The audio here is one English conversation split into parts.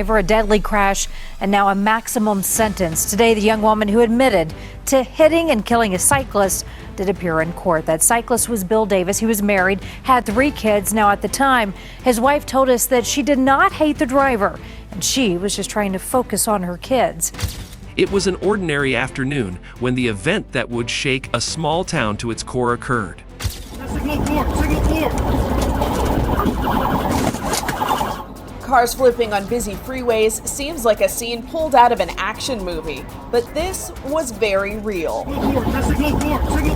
For a deadly crash and now a maximum sentence. Today, the young woman who admitted to hitting and killing a cyclist did appear in court. That cyclist was Bill Davis. He was married, had 3 kids. Now, at the time, his wife told us that she did not hate the driver and she was just trying to focus on her kids. It was an ordinary afternoon when the event that would shake a small town to its core occurred. Signal 4. Cars flipping on busy freeways seems like a scene pulled out of an action movie, but this was very real. Signal 4.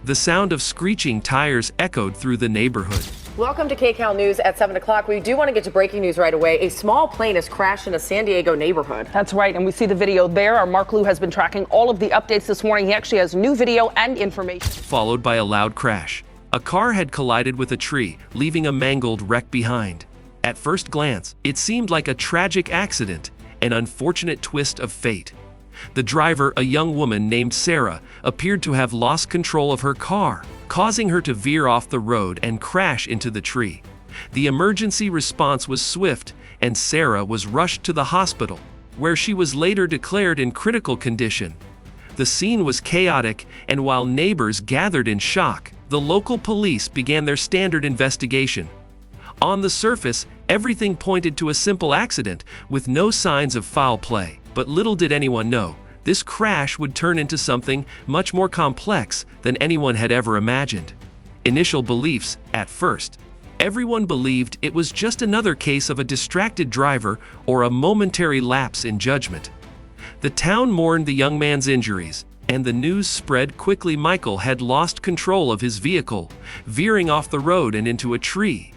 The sound of screeching tires echoed through the neighborhood. Welcome to KCAL News at 7 o'clock. We do want to get to breaking news right away. A small plane has crashed in a San Diego neighborhood. That's right, and we see the video there. Our Mark Liu has been tracking all of the updates this morning. He actually has new video and information. Followed by a loud crash. A car had collided with a tree, leaving a mangled wreck behind. At first glance, it seemed like a tragic accident, an unfortunate twist of fate. The driver, a young woman named Sarah, appeared to have lost control of her car, causing her to veer off the road and crash into the tree. The emergency response was swift, and Sarah was rushed to the hospital, where she was later declared in critical condition. The scene was chaotic, and while neighbors gathered in shock, the local police began their standard investigation. On the surface, everything pointed to a simple accident with no signs of foul play. But little did anyone know, this crash would turn into something much more complex than anyone had ever imagined. Initial beliefs, at first, everyone believed it was just another case of a distracted driver or a momentary lapse in judgment. The town mourned the young man's injuries, and the news spread quickly. Michael had lost control of his vehicle, veering off the road and into a tree.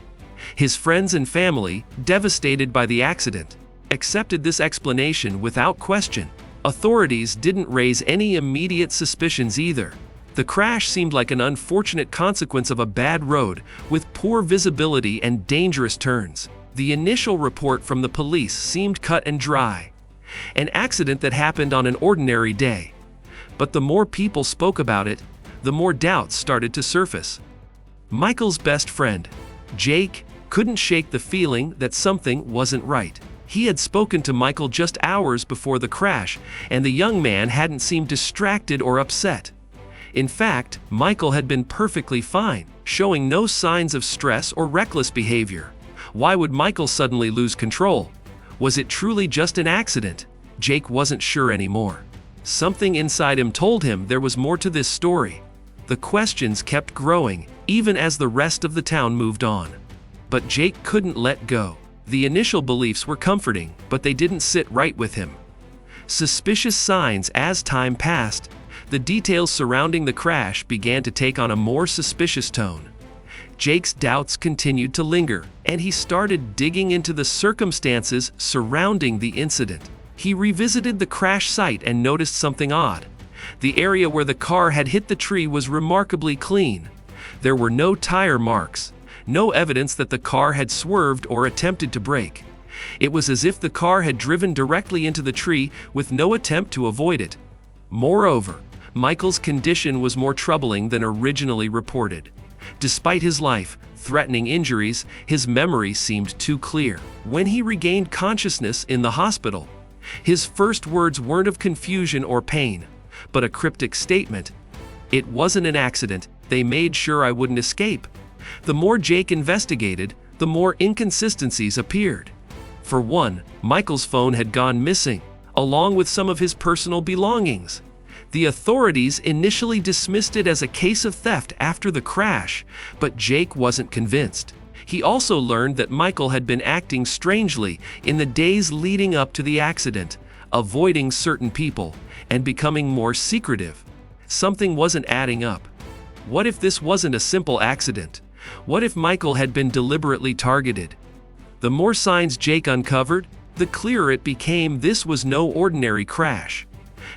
His friends and family, devastated by the accident, accepted this explanation without question. Authorities didn't raise any immediate suspicions either. The crash seemed like an unfortunate consequence of a bad road with poor visibility and dangerous turns. The initial report from the police seemed cut and dry. An accident that happened on an ordinary day. But the more people spoke about it, the more doubts started to surface. Michael's best friend, Jake, couldn't shake the feeling that something wasn't right. He had spoken to Michael just hours before the crash, and the young man hadn't seemed distracted or upset. In fact, Michael had been perfectly fine, showing no signs of stress or reckless behavior. Why would Michael suddenly lose control? Was it truly just an accident? Jake wasn't sure anymore. Something inside him told him there was more to this story. The questions kept growing, even as the rest of the town moved on. But Jake couldn't let go. The initial beliefs were comforting, but they didn't sit right with him. Suspicious signs as time passed. The details surrounding the crash began to take on a more suspicious tone. Jake's doubts continued to linger, and he started digging into the circumstances surrounding the incident. He revisited the crash site and noticed something odd. The area where the car had hit the tree was remarkably clean. There were no tire marks, no evidence that the car had swerved or attempted to brake. It was as if the car had driven directly into the tree with no attempt to avoid it. Moreover, Michael's condition was more troubling than originally reported. Despite his life-threatening injuries, his memory seemed too clear. When he regained consciousness in the hospital, his first words weren't of confusion or pain, but a cryptic statement. "It wasn't an accident. They made sure I wouldn't escape." The more Jake investigated, the more inconsistencies appeared. For one, Michael's phone had gone missing, along with some of his personal belongings. The authorities initially dismissed it as a case of theft after the crash, but Jake wasn't convinced. He also learned that Michael had been acting strangely in the days leading up to the accident, avoiding certain people, and becoming more secretive. Something wasn't adding up. What if this wasn't a simple accident? What if Michael had been deliberately targeted? The more signs Jake uncovered, the clearer it became this was no ordinary crash.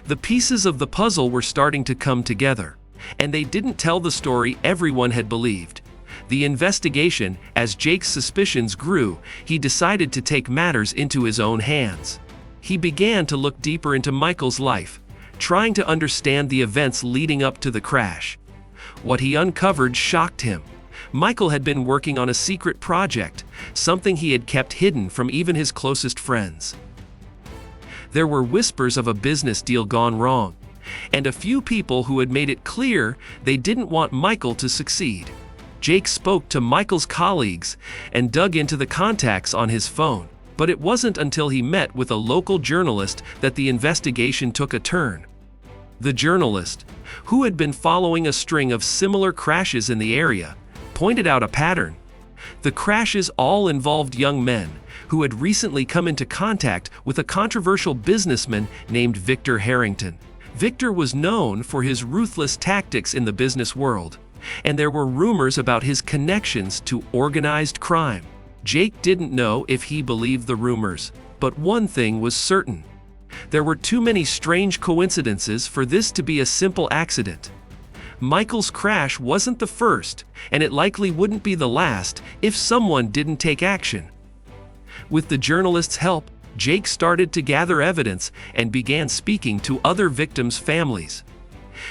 The pieces of the puzzle were starting to come together, and they didn't tell the story everyone had believed. The investigation, as Jake's suspicions grew, he decided to take matters into his own hands. He began to look deeper into Michael's life, trying to understand the events leading up to the crash. What he uncovered shocked him. Michael had been working on a secret project, something he had kept hidden from even his closest friends. There were whispers of a business deal gone wrong, and a few people who had made it clear they didn't want Michael to succeed. Jake spoke to Michael's colleagues and dug into the contacts on his phone, but it wasn't until he met with a local journalist that the investigation took a turn. The journalist, who had been following a string of similar crashes in the area, pointed out a pattern. The crashes all involved young men who had recently come into contact with a controversial businessman named Victor Harrington. Victor was known for his ruthless tactics in the business world, and there were rumors about his connections to organized crime. Jake didn't know if he believed the rumors, but one thing was certain. There were too many strange coincidences for this to be a simple accident. Michael's crash wasn't the first, and it likely wouldn't be the last if someone didn't take action. With the journalist's help, Jake started to gather evidence and began speaking to other victims' families.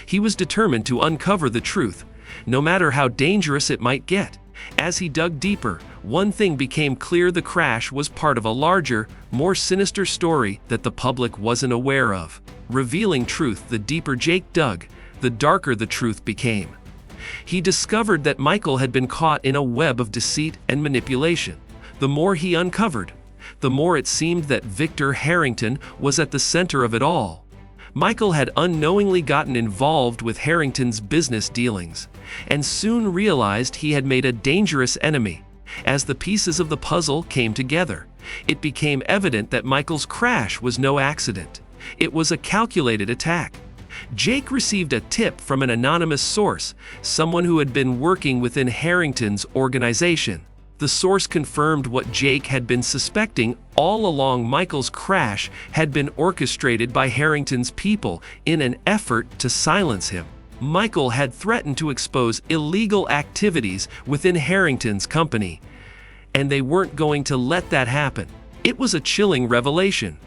He was determined to uncover the truth, no matter how dangerous it might get. As he dug deeper, one thing became clear: the crash was part of a larger, more sinister story that the public wasn't aware of. Revealing truth, the deeper Jake dug, the darker the truth became. He discovered that Michael had been caught in a web of deceit and manipulation. The more he uncovered, the more it seemed that Victor Harrington was at the center of it all. Michael had unknowingly gotten involved with Harrington's business dealings, and soon realized he had made a dangerous enemy. As the pieces of the puzzle came together, it became evident that Michael's crash was no accident. It was a calculated attack. Jake received a tip from an anonymous source, someone who had been working within Harrington's organization. The source confirmed what Jake had been suspecting all along: Michael's crash had been orchestrated by Harrington's people in an effort to silence him. Michael had threatened to expose illegal activities within Harrington's company, and they weren't going to let that happen. It was a chilling revelation.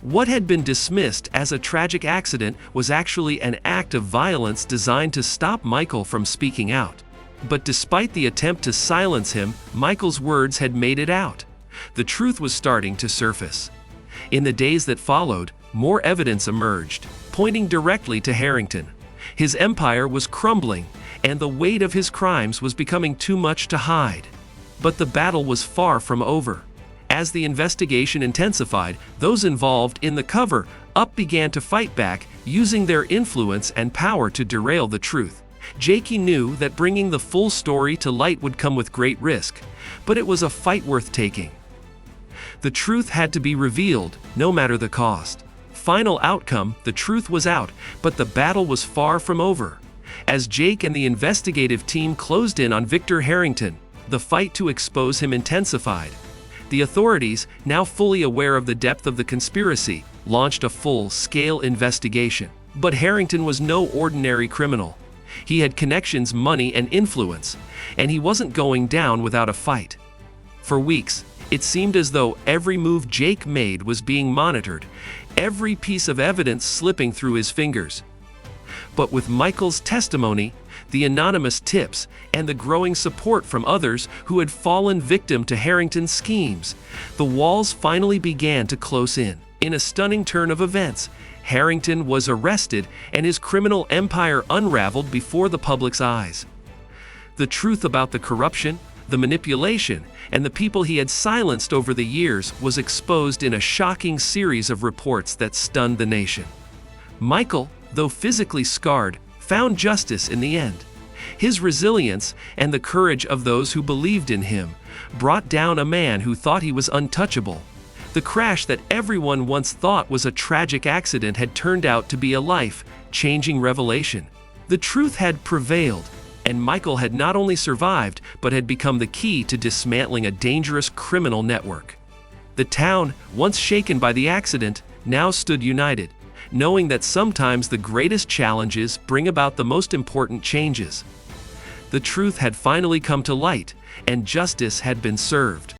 What had been dismissed as a tragic accident was actually an act of violence designed to stop Michael from speaking out. But despite the attempt to silence him, Michael's words had made it out. The truth was starting to surface. In the days that followed, more evidence emerged, pointing directly to Harrington. His empire was crumbling, and the weight of his crimes was becoming too much to hide. But the battle was far from over. As the investigation intensified, those involved in the cover-up began to fight back, using their influence and power to derail the truth. Jake knew that bringing the full story to light would come with great risk, but it was a fight worth taking. The truth had to be revealed, no matter the cost. Final outcome: the truth was out, but the battle was far from over. As Jake and the investigative team closed in on Victor Harrington, the fight to expose him intensified. The authorities, now fully aware of the depth of the conspiracy, launched a full-scale investigation. But Harrington was no ordinary criminal. He had connections, money, and influence, and he wasn't going down without a fight. For weeks, it seemed as though every move Jake made was being monitored, every piece of evidence slipping through his fingers. But with Michael's testimony, the anonymous tips, and the growing support from others who had fallen victim to Harrington's schemes, the walls finally began to close in. In a stunning turn of events, Harrington was arrested and his criminal empire unraveled before the public's eyes. The truth about the corruption, the manipulation, and the people he had silenced over the years was exposed in a shocking series of reports that stunned the nation. Michael, though physically scarred, found justice in the end. His resilience and the courage of those who believed in him brought down a man who thought he was untouchable. The crash that everyone once thought was a tragic accident had turned out to be a life-changing revelation. The truth had prevailed, and Michael had not only survived, but had become the key to dismantling a dangerous criminal network. The town, once shaken by the accident, now stood united, knowing that sometimes the greatest challenges bring about the most important changes. The truth had finally come to light, and justice had been served.